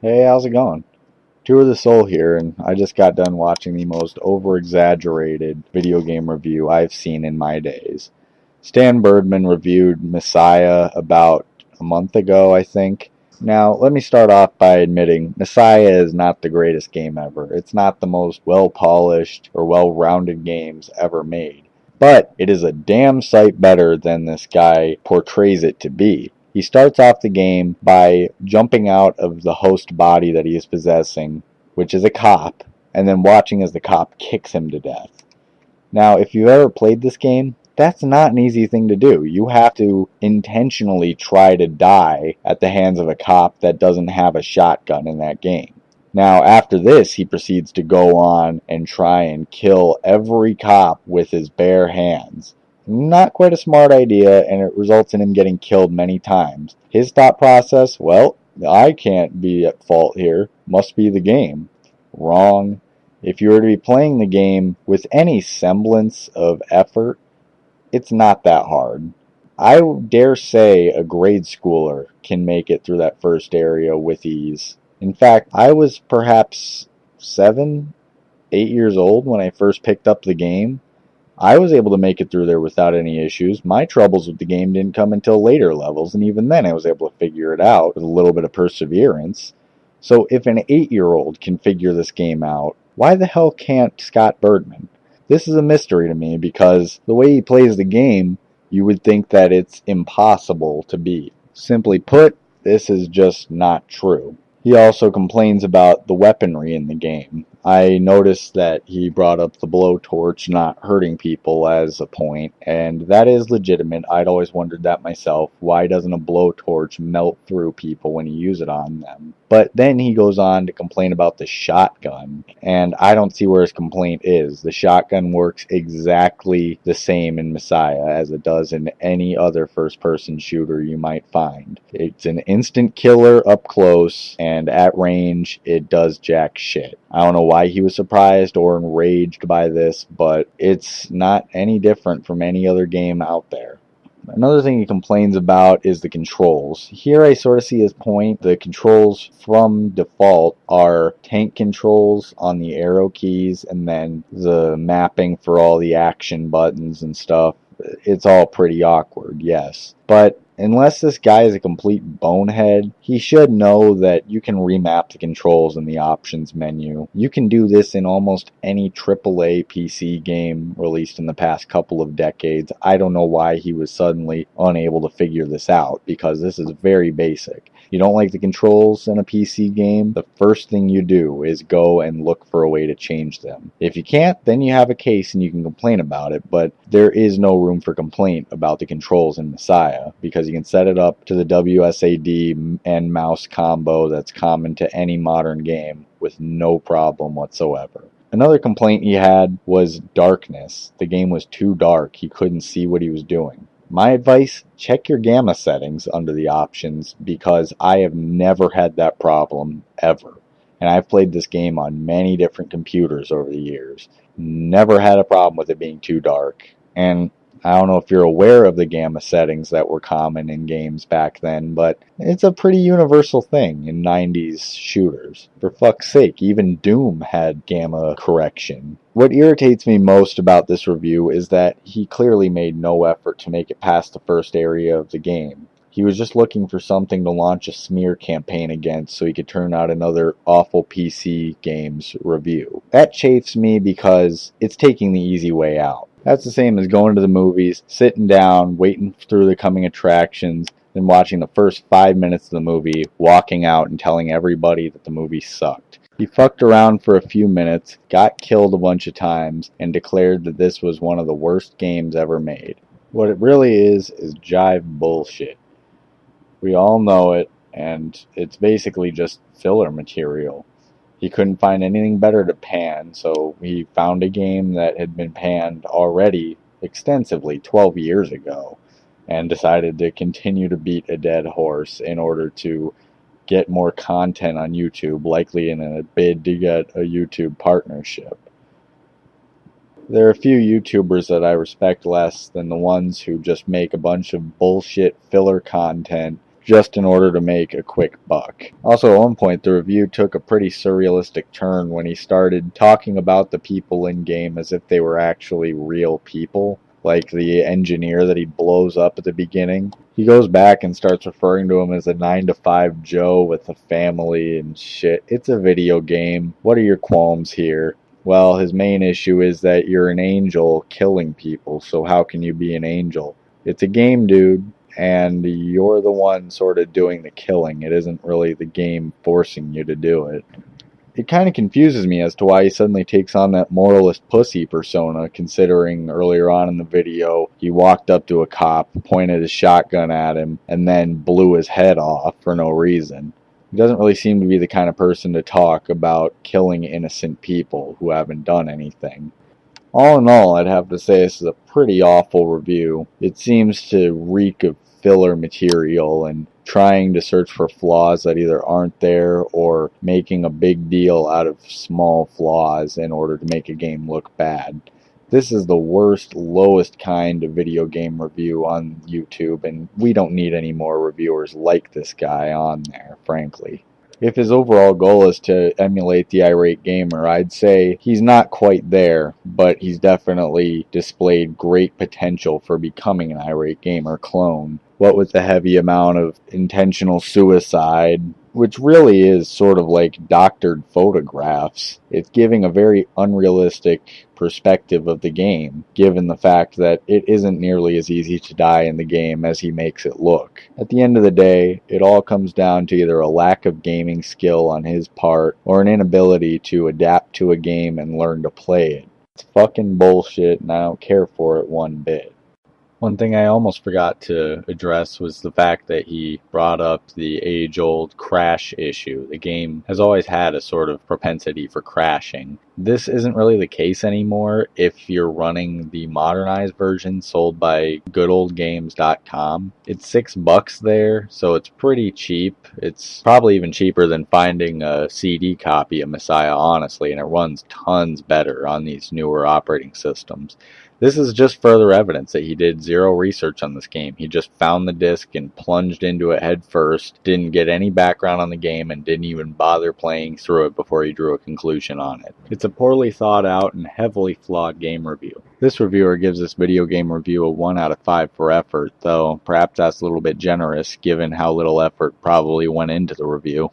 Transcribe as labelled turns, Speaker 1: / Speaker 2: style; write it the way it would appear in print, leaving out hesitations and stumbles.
Speaker 1: Hey, how's it going? Tour of the Soul here, and I just got done watching the most over-exaggerated video game review I've seen in my days. Stanburdman reviewed Messiah about a month ago, I think. Now, let me start off by admitting Messiah is not the greatest game ever. It's not the most well-polished or well-rounded games ever made. But it is a damn sight better than this guy portrays it to be. He starts off the game by jumping out of the host body that he is possessing, which is a cop, and then watching as the cop kicks him to death. Now, if you've ever played this game, that's not an easy thing to do. You have to intentionally try to die at the hands of a cop that doesn't have a shotgun in that game. Now, after this, he proceeds to go on and try and kill every cop with his bare hands. Not quite a smart idea, and it results in him getting killed many times. His thought process, well, I can't be at fault here. Must be the game. Wrong. If you were to be playing the game with any semblance of effort, it's not that hard. I dare say a grade schooler can make it through that first area with ease. In fact, I was perhaps 7, 8 years old when I first picked up the game. I was able to make it through there without any issues. My troubles with the game didn't come until later levels, and even then I was able to figure it out with a little bit of perseverance. So if an 8-year-old can figure this game out, why the hell can't Scott Birdman? This is a mystery to me because the way he plays the game, you would think that it's impossible to beat. Simply put, this is just not true. He also complains about the weaponry in the game. I noticed that he brought up the blowtorch not hurting people as a point, and that is legitimate. I'd always wondered that myself. Why doesn't a blowtorch melt through people when you use it on them? But then he goes on to complain about the shotgun, and I don't see where his complaint is. The shotgun works exactly the same in Messiah as it does in any other first-person shooter you might find. It's an instant killer up close, and at range, it does jack shit. I don't know why he was surprised or enraged by this, but it's not any different from any other game out there. Another thing he complains about is the controls. Here I sort of see his point. The controls from default are tank controls on the arrow keys and then the mapping for all the action buttons and stuff. It's all pretty awkward, yes. But unless this guy is a complete bonehead, he should know that you can remap the controls in the options menu. You can do this in almost any AAA PC game released in the past couple of decades. I don't know why he was suddenly unable to figure this out, because this is very basic. You don't like the controls in a PC game, the first thing you do is go and look for a way to change them. If you can't, then you have a case and you can complain about it, but there is no room for complaint about the controls in Messiah, because you can set it up to the WSAD and mouse combo that's common to any modern game with no problem whatsoever. Another complaint he had was darkness. The game was too dark. He couldn't see what he was doing. My advice, check your gamma settings under the options, because I have never had that problem ever. And I've played this game on many different computers over the years. Never had a problem with it being too dark. And I don't know if you're aware of the gamma settings that were common in games back then, but it's a pretty universal thing in 90s shooters. For fuck's sake, even Doom had gamma correction. What irritates me most about this review is that he clearly made no effort to make it past the first area of the game. He was just looking for something to launch a smear campaign against so he could turn out another awful PC games review. That chafes me because it's taking the easy way out. That's the same as going to the movies, sitting down, waiting through the coming attractions, then watching the first 5 minutes of the movie, walking out and telling everybody that the movie sucked. He fucked around for a few minutes, got killed a bunch of times, and declared that this was one of the worst games ever made. What it really is jive bullshit. We all know it, and it's basically just filler material. He couldn't find anything better to pan, so he found a game that had been panned already extensively 12 years ago, and decided to continue to beat a dead horse in order to get more content on YouTube, likely in a bid to get a YouTube partnership. There are a few YouTubers that I respect less than the ones who just make a bunch of bullshit filler content just in order to make a quick buck. Also, at one point, the review took a pretty surrealistic turn when he started talking about the people in-game as if they were actually real people, like the engineer that he blows up at the beginning. He goes back and starts referring to him as a 9-to-5 Joe with a family and shit. It's a video game. What are your qualms here? Well, his main issue is that you're an angel killing people, so how can you be an angel? It's a game, dude, and you're the one sort of doing the killing. It isn't really the game forcing you to do it. It kind of confuses me as to why he suddenly takes on that moralist pussy persona, considering earlier on in the video he walked up to a cop, pointed his shotgun at him, and then blew his head off for no reason. He doesn't really seem to be the kind of person to talk about killing innocent people who haven't done anything. All in all, I'd have to say this is a pretty awful review. It seems to reek of filler material and trying to search for flaws that either aren't there or making a big deal out of small flaws in order to make a game look bad. This is the worst, lowest kind of video game review on YouTube, and we don't need any more reviewers like this guy on there, frankly. If his overall goal is to emulate the irate gamer, I'd say he's not quite there, but he's definitely displayed great potential for becoming an irate gamer clone. What with the heavy amount of intentional suicide, which really is sort of like doctored photographs, it's giving a very unrealistic perspective of the game, given the fact that it isn't nearly as easy to die in the game as he makes it look. At the end of the day, it all comes down to either a lack of gaming skill on his part or an inability to adapt to a game and learn to play it. It's fucking bullshit, and I don't care for it one bit. One thing I almost forgot to address was the fact that he brought up the age-old crash issue. The game has always had a sort of propensity for crashing. This isn't really the case anymore if you're running the modernized version sold by goodoldgames.com. It's $6 there, so it's pretty cheap. It's probably even cheaper than finding a CD copy of Messiah, honestly, and it runs tons better on these newer operating systems. This is just further evidence that he did zero research on this game. He just found the disc and plunged into it head first, didn't get any background on the game, and didn't even bother playing through it before he drew a conclusion on it. It's a poorly thought out and heavily flawed game review. This reviewer gives this video game review a 1 out of 5 for effort, though perhaps that's a little bit generous given how little effort probably went into the review.